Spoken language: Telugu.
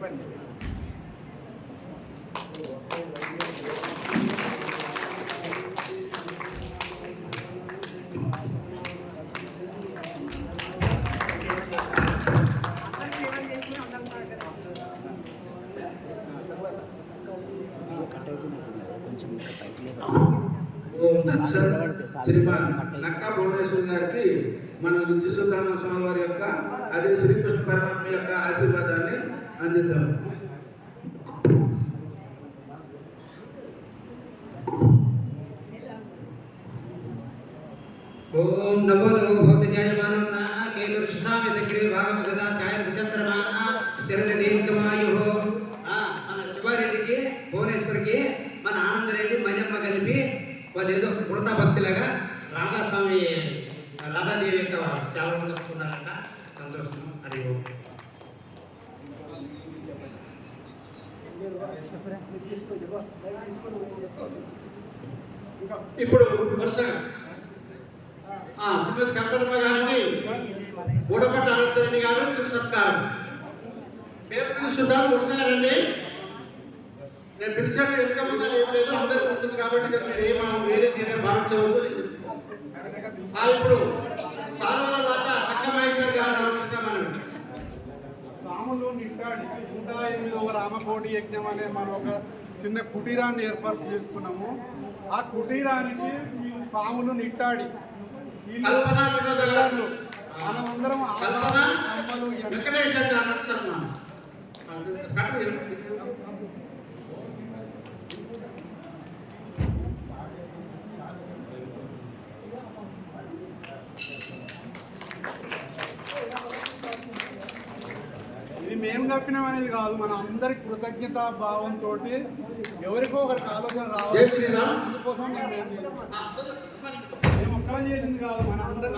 చెప్పండి. శ్రీమాన్ నక్కా భువనేశ్వరి గారికి మన నిత్యసుల్తాన స్వామి వారి యొక్క అదే శ్రీకృష్ణ పరమాత్మ యొక్క ఆశీర్వాదాన్ని అందిద్దాం. ఓం నమో నమో భక్తి జయమానన్న కేతుర్షామి దగ్గరే భాగవతదా ఛాయ విచంద్రమా స్థిరత దీర్ఘమాయు. మన శివారెడ్డికి భువనేశ్వరికి మన ఆనందరెడ్డి మజమ్మ కలిపి వాళ్ళు ఏదో వృత భక్తులుగా రాధాస్వామి రాధాదేవి యొక్క సేవలు కలుపుకున్నారంట. సంతోషం. అది ఇప్పుడు వరుసగా శ్రీమతి కల్పనమ్మ గారిని గూడపట్ట అనంతరెడ్డి గారు చిరు సత్కారం పేరు పిలుస్తుంటారు. వరుసగానండి నేను పిలిచాను వెనుక ముందు ఏం లేదు, అందరూ ఉంటుంది కాబట్టి మీరు వేరే తీరే భావించవద్దు. ఇప్పుడు సార్వల దాత అక్క మహేశ్వర్ గారు మనం సాములు నిట్టాడి 108వ రామకోటి యజ్ఞం అనే మనం ఒక చిన్న కుటీరాన్ని ఏర్పాటు చేసుకున్నాము. ఆ కుటీరానికి సాములు నిట్టాడి మనమందరం అమ్మలు ఇది మేము కప్పినాం అనేది కాదు, మన అందరి కృతజ్ఞతా భావంతో ఎవరికో ఒకరికి ఆలోచన రావాలి. అందుకోసం మేము ఒక్కడం చేసింది కాదు, మన అందరి